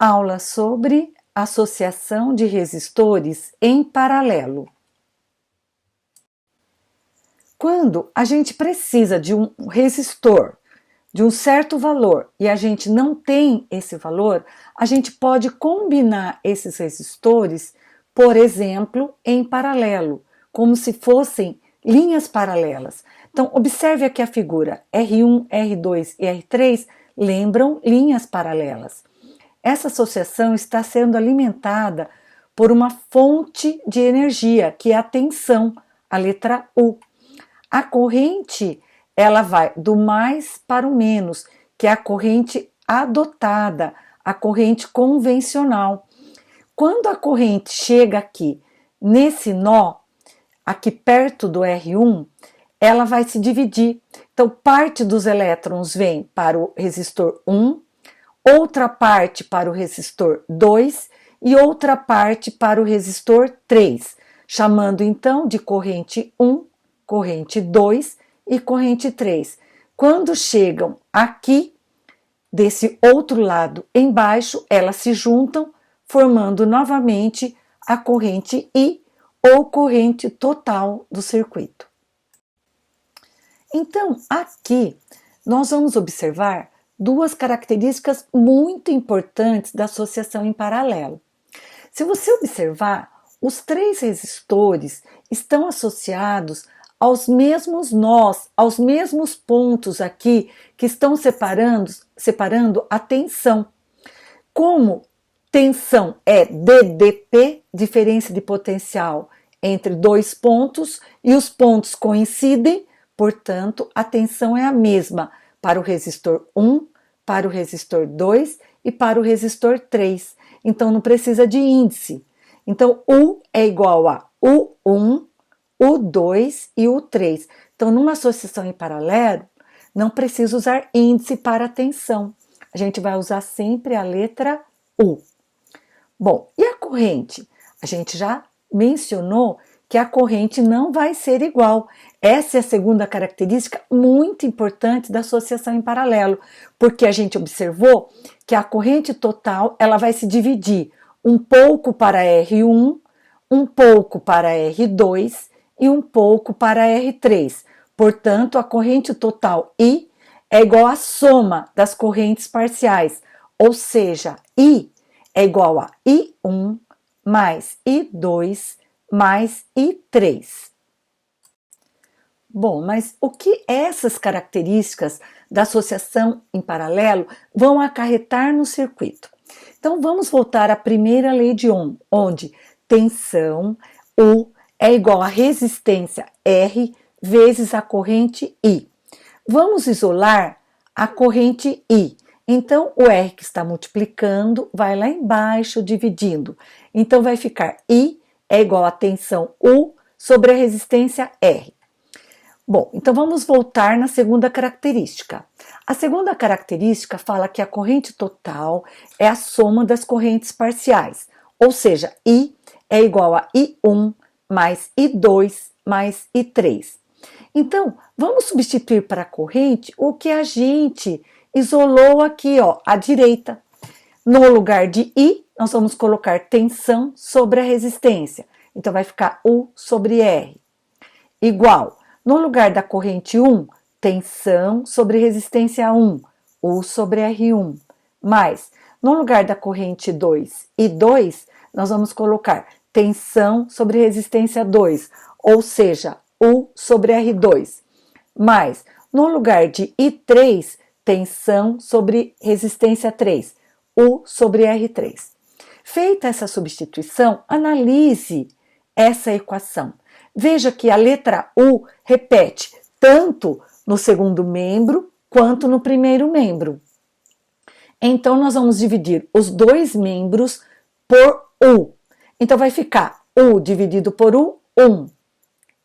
Aula sobre associação de resistores em paralelo. Quando a gente precisa de um resistor de um certo valor e a gente não tem esse valor, a gente pode combinar esses resistores, por exemplo, em paralelo, como se fossem linhas paralelas. Então, observe aqui a figura R1, R2 e R3 lembram linhas paralelas. Essa associação está sendo alimentada por uma fonte de energia, que é a tensão, a letra U. A corrente, ela vai do mais para o menos, que é a corrente adotada, a corrente convencional. Quando a corrente chega aqui, nesse nó, aqui perto do R1, ela vai se dividir. Então, parte dos elétrons vem para o resistor 1, outra parte para o resistor 2 e outra parte para o resistor 3, chamando então de corrente 1, corrente 2 e corrente 3. Quando chegam aqui, desse outro lado embaixo, elas se juntam, formando novamente a corrente I, ou corrente total do circuito. Então, aqui, nós vamos observar duas características muito importantes da associação em paralelo. Se você observar, os três resistores estão associados aos mesmos nós, aos mesmos pontos aqui que estão separando a tensão. Como tensão é DDP, diferença de potencial entre dois pontos, e os pontos coincidem, portanto, a tensão é a mesma para o resistor 1, para o resistor 2 e para o resistor 3. Então, não precisa de índice. Então, U é igual a U1, U2 e U3. Então, numa associação em paralelo, não precisa usar índice para a tensão. A gente vai usar sempre a letra U. Bom, e a corrente? A gente já mencionou que a corrente não vai ser igual. Essa é a segunda característica muito importante da associação em paralelo, porque a gente observou que a corrente total ela vai se dividir um pouco para R1, um pouco para R2 e um pouco para R3. Portanto, a corrente total I é igual à soma das correntes parciais, ou seja, I é igual a I1 mais I2 mais I3. Bom, mas o que essas características da associação em paralelo vão acarretar no circuito? Então, vamos voltar à primeira lei de Ohm, onde tensão U é igual a resistência R vezes a corrente I. Vamos isolar a corrente I. Então, o R que está multiplicando vai lá embaixo dividindo. Então, vai ficar I é igual a tensão U sobre a resistência R. Bom, então vamos voltar na segunda característica. A segunda característica fala que a corrente total é a soma das correntes parciais, ou seja, I é igual a I1 mais I2 mais I3. Então, vamos substituir para a corrente o que a gente isolou aqui, ó, à direita. No lugar de I, nós vamos colocar tensão sobre a resistência. Então, vai ficar U sobre R. Igual, no lugar da corrente 1, tensão sobre resistência 1, U sobre R1. Mais, no lugar da corrente 2 e 2, nós vamos colocar tensão sobre resistência 2, ou seja, U sobre R2. Mais, no lugar de I3, tensão sobre resistência 3, U sobre R3. Feita essa substituição, analise essa equação. Veja que a letra U repete tanto no segundo membro quanto no primeiro membro. Então, nós vamos dividir os dois membros por U. Então, vai ficar U dividido por U, 1.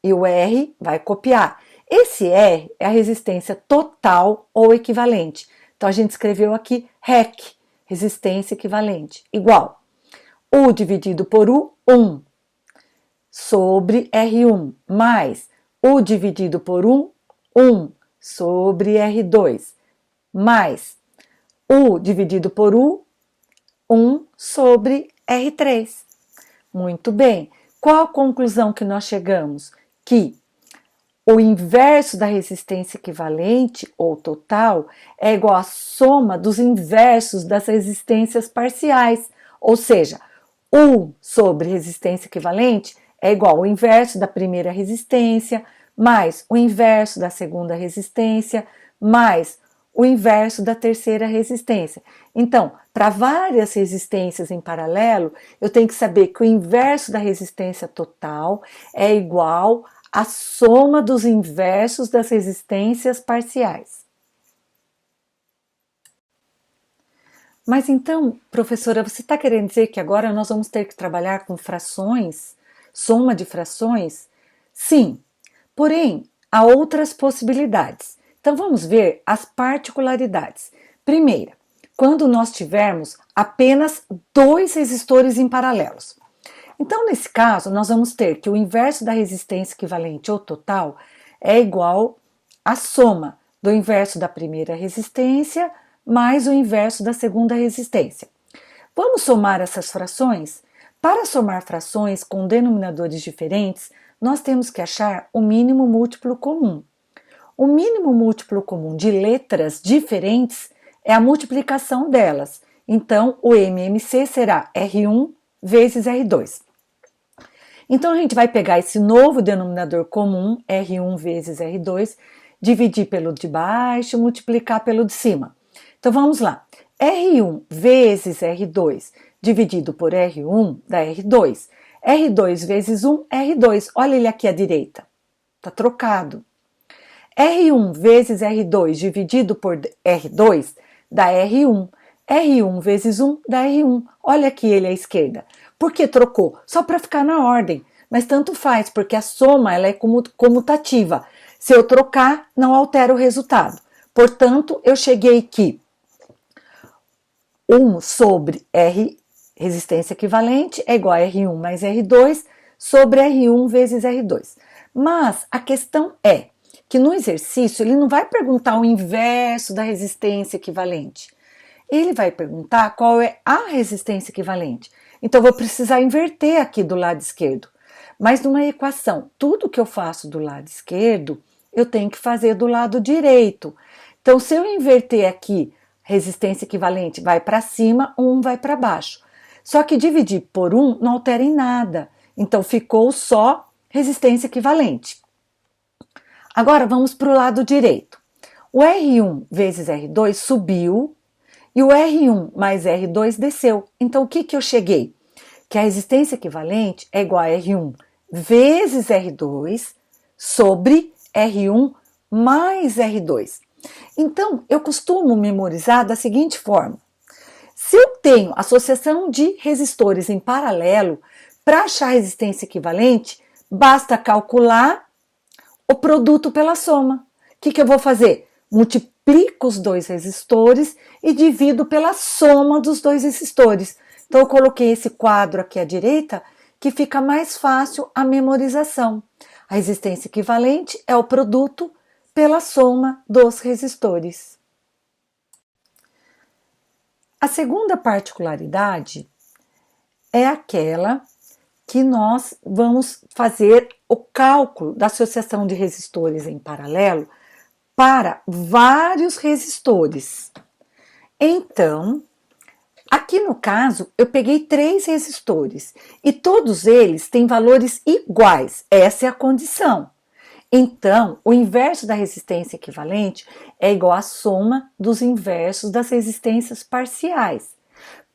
E o R vai copiar. Esse R é a resistência total ou equivalente. Então, a gente escreveu aqui REC, resistência equivalente, igual. U dividido por U, 1, sobre R1, mais U dividido por 1, 1, sobre R2, mais U dividido por U, 1 sobre R3. Muito bem. Qual a conclusão que nós chegamos? Que o inverso da resistência equivalente ou total é igual à soma dos inversos das resistências parciais, ou seja, 1 sobre resistência equivalente é igual ao inverso da primeira resistência, mais o inverso da segunda resistência, mais o inverso da terceira resistência. Então, para várias resistências em paralelo, eu tenho que saber que o inverso da resistência total é igual à soma dos inversos das resistências parciais. Mas então, professora, você está querendo dizer que agora nós vamos ter que trabalhar com frações? Soma de frações? Sim, porém, há outras possibilidades. Então vamos ver as particularidades. Primeira, quando nós tivermos apenas 2 resistores em paralelos. Então, nesse caso, nós vamos ter que o inverso da resistência equivalente ou total é igual à soma do inverso da primeira resistência mais o inverso da segunda resistência. Vamos somar essas frações? Para somar frações com denominadores diferentes, nós temos que achar o mínimo múltiplo comum. O mínimo múltiplo comum de letras diferentes é a multiplicação delas. Então, o MMC será R1 vezes R2. Então, a gente vai pegar esse novo denominador comum, R1 vezes R2, dividir pelo de baixo e multiplicar pelo de cima. Então, vamos lá. R1 vezes R2 dividido por R1 dá R2. R2 vezes 1, R2. Olha ele aqui à direita. Está trocado. R1 vezes R2 dividido por R2 dá R1. R1 vezes 1 dá R1. Olha aqui ele à esquerda. Por que trocou? Só para ficar na ordem. Mas tanto faz, porque a soma ela é comutativa. Se eu trocar, não altera o resultado. Portanto, eu cheguei aqui 1 sobre R, resistência equivalente, é igual a R1 mais R2 sobre R1 vezes R2. Mas a questão é que no exercício ele não vai perguntar o inverso da resistência equivalente. Ele vai perguntar qual é a resistência equivalente. Então, eu vou precisar inverter aqui do lado esquerdo. Mas numa equação, tudo que eu faço do lado esquerdo, eu tenho que fazer do lado direito. Então, se eu inverter aqui, resistência equivalente vai para cima, 1 vai para baixo. Só que dividir por 1 não altera em nada. Então, ficou só resistência equivalente. Agora, vamos para o lado direito. O R1 vezes R2 subiu e o R1 mais R2 desceu. Então, o que eu cheguei? Que a resistência equivalente é igual a R1 vezes R2 sobre R1 mais R2. Então, eu costumo memorizar da seguinte forma. Se eu tenho associação de resistores em paralelo, para achar a resistência equivalente, basta calcular o produto pela soma. O que eu vou fazer? Multiplico os 2 resistores e divido pela soma dos 2 resistores. Então, eu coloquei esse quadro aqui à direita, que fica mais fácil a memorização. A resistência equivalente é o produto pela soma dos resistores. A segunda particularidade é aquela que nós vamos fazer o cálculo da associação de resistores em paralelo para vários resistores. Então, aqui no caso, eu peguei 3 resistores e todos eles têm valores iguais. Essa é a condição. Então, o inverso da resistência equivalente é igual à soma dos inversos das resistências parciais.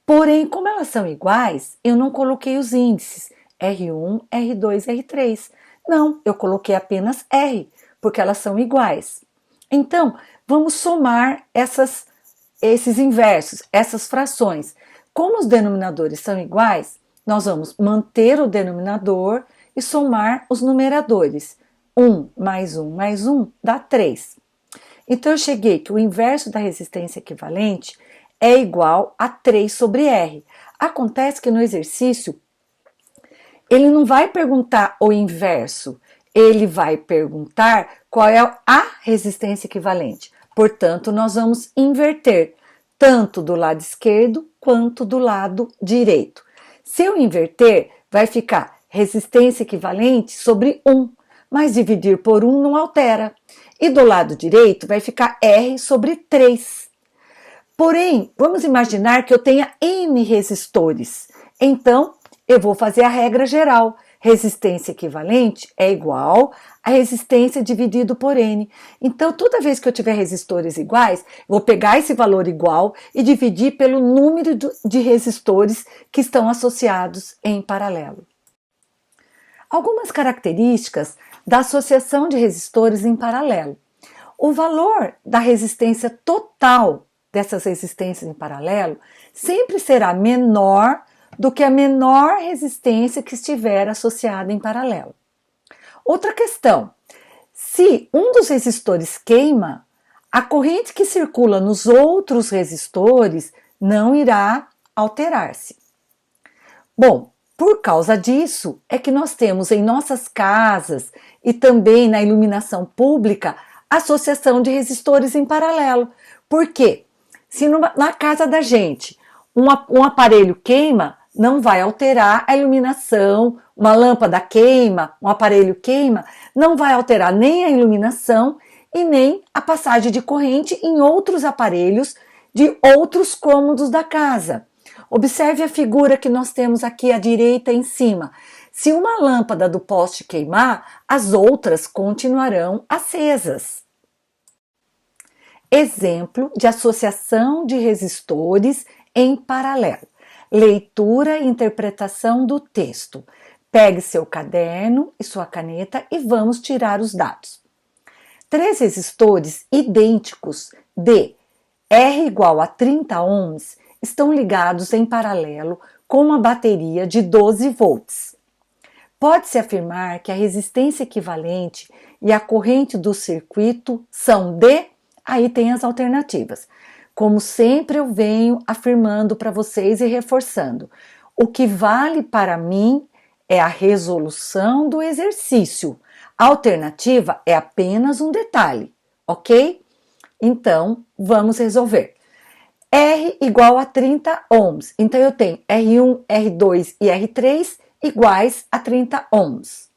Porém, como elas são iguais, eu não coloquei os índices R1, R2, R3. Não, eu coloquei apenas R, porque elas são iguais. Então, vamos somar esses inversos, essas frações. Como os denominadores são iguais, nós vamos manter o denominador e somar os numeradores. 1 mais 1 mais 1 dá 3. Então, eu cheguei que o inverso da resistência equivalente é igual a 3 sobre R. Acontece que no exercício, ele não vai perguntar o inverso, ele vai perguntar qual é a resistência equivalente. Portanto, nós vamos inverter tanto do lado esquerdo quanto do lado direito. Se eu inverter, vai ficar resistência equivalente sobre 1, mas dividir por 1 não altera. E do lado direito vai ficar R sobre 3. Porém, vamos imaginar que eu tenha N resistores. Então, eu vou fazer a regra geral. Resistência equivalente é igual a resistência dividido por N. Então, toda vez que eu tiver resistores iguais, eu vou pegar esse valor igual e dividir pelo número de resistores que estão associados em paralelo. Algumas características da associação de resistores em paralelo. O valor da resistência total dessas resistências em paralelo sempre será menor do que a menor resistência que estiver associada em paralelo. Outra questão: se um dos resistores queima, a corrente que circula nos outros resistores não irá alterar-se. Bom, por causa disso é que nós temos em nossas casas e também na iluminação pública associação de resistores em paralelo. Por quê? Se na casa da gente um aparelho queima, não vai alterar a iluminação, uma lâmpada queima, um aparelho queima, não vai alterar nem a iluminação e nem a passagem de corrente em outros aparelhos de outros cômodos da casa. Observe a figura que nós temos aqui à direita em cima. Se uma lâmpada do poste queimar, as outras continuarão acesas. Exemplo de associação de resistores em paralelo. Leitura e interpretação do texto. Pegue seu caderno e sua caneta e vamos tirar os dados. 3 resistores idênticos de R igual a 30 ohms estão ligados em paralelo com uma bateria de 12 volts. Pode-se afirmar que a resistência equivalente e a corrente do circuito são de... Aí tem as alternativas. Como sempre eu venho afirmando para vocês e reforçando, o que vale para mim é a resolução do exercício. A alternativa é apenas um detalhe, ok? Então, vamos resolver. R igual a 30 ohms. Então, eu tenho R1, R2 e R3 iguais a 30 ohms.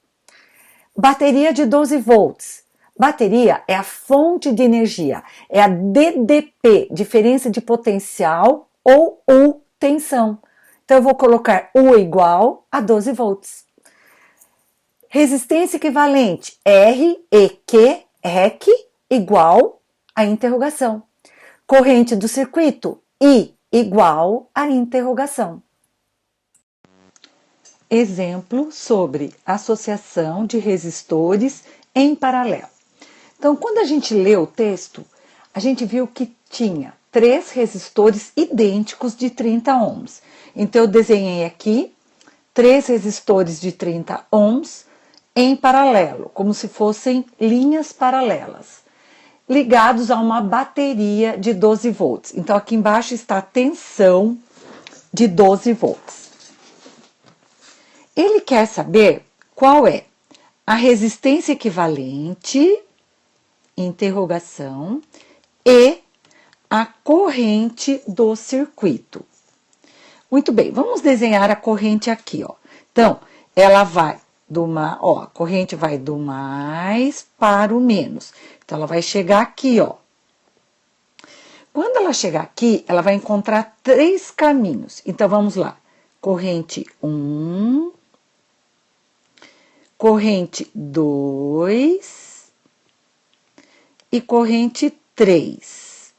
Bateria de 12 volts. Bateria é a fonte de energia, é a DDP, diferença de potencial, ou U, tensão. Então, eu vou colocar U igual a 12 volts. Resistência equivalente, REQ igual a interrogação. Corrente do circuito, I igual a interrogação. Exemplo sobre associação de resistores em paralelo. Então, quando a gente lê o texto, a gente viu que tinha 3 resistores idênticos de 30 ohms. Então, eu desenhei aqui 3 resistores de 30 ohms em paralelo, como se fossem linhas paralelas, ligados a uma bateria de 12 volts. Então, aqui embaixo está a tensão de 12 volts. Ele quer saber qual é a resistência equivalente, interrogação, e a corrente do circuito. Muito bem, vamos desenhar a corrente aqui, ó. Então, ela vai a corrente vai do mais para o menos. Então, ela vai chegar aqui, ó. Quando ela chegar aqui, ela vai encontrar 3 caminhos. Então, vamos lá. Corrente 1, corrente 2 e corrente 3.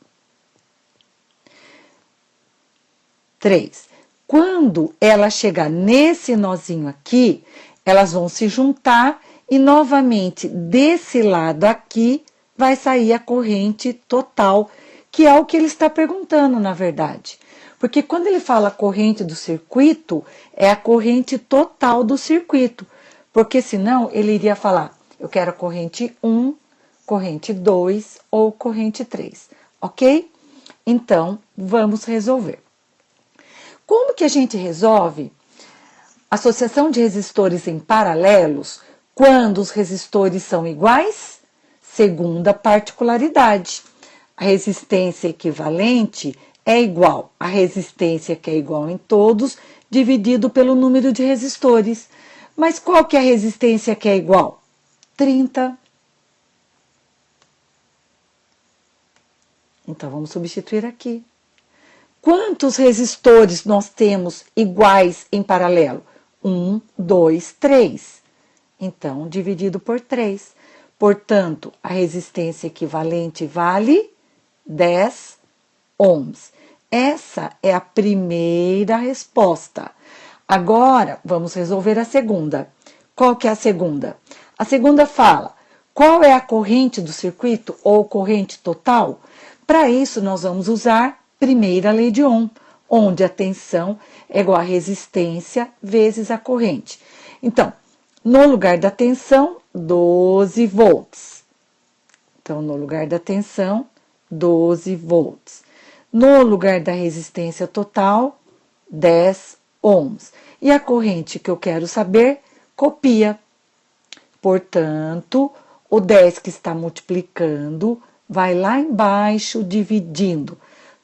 Quando ela chegar nesse nozinho aqui, elas vão se juntar e novamente desse lado aqui vai sair a corrente total, que é o que ele está perguntando, na verdade. Porque quando ele fala corrente do circuito, é a corrente total do circuito. Porque senão ele iria falar, eu quero a corrente 1, corrente 2 ou corrente 3, ok? Então, vamos resolver. Como que a gente resolve associação de resistores em paralelos quando os resistores são iguais? Segunda particularidade. A resistência equivalente é igual a resistência, que é igual em todos, dividido pelo número de resistores. Mas qual que é a resistência que é igual? 30. Então, vamos substituir aqui. Quantos resistores nós temos iguais em paralelo? 1, 2, 3. Então, dividido por 3. Portanto, a resistência equivalente vale 10 ohms. Essa é a primeira resposta. Agora, vamos resolver a segunda. Qual que é a segunda? A segunda fala, qual é a corrente do circuito ou corrente total? Para isso, nós vamos usar primeira lei de Ohm, onde a tensão é igual a resistência vezes a corrente. Então, no lugar da tensão, 12 volts. Então, no lugar da tensão, 12 volts. No lugar da resistência total, 10 ohms. E a corrente que eu quero saber, copia. Portanto, o 10 que está multiplicando vai lá embaixo dividindo.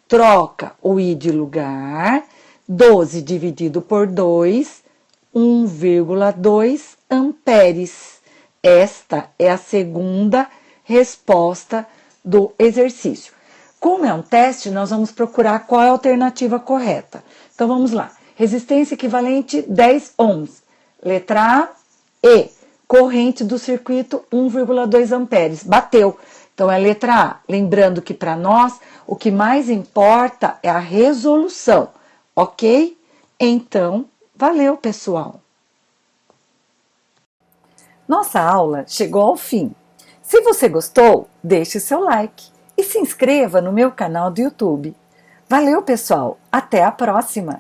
Troca o i de lugar, 12 dividido por 2, 1,2 amperes. Esta é a segunda resposta do exercício. Como é um teste, nós vamos procurar qual é a alternativa correta. Então, vamos lá. Resistência equivalente 10 ohms. Letra A, E. Corrente do circuito 1,2 amperes. Bateu. Então, é a letra A. Lembrando que para nós, o que mais importa é a resolução. Ok? Então, valeu, pessoal! Nossa aula chegou ao fim. Se você gostou, deixe seu like e se inscreva no meu canal do YouTube. Valeu, pessoal! Até a próxima!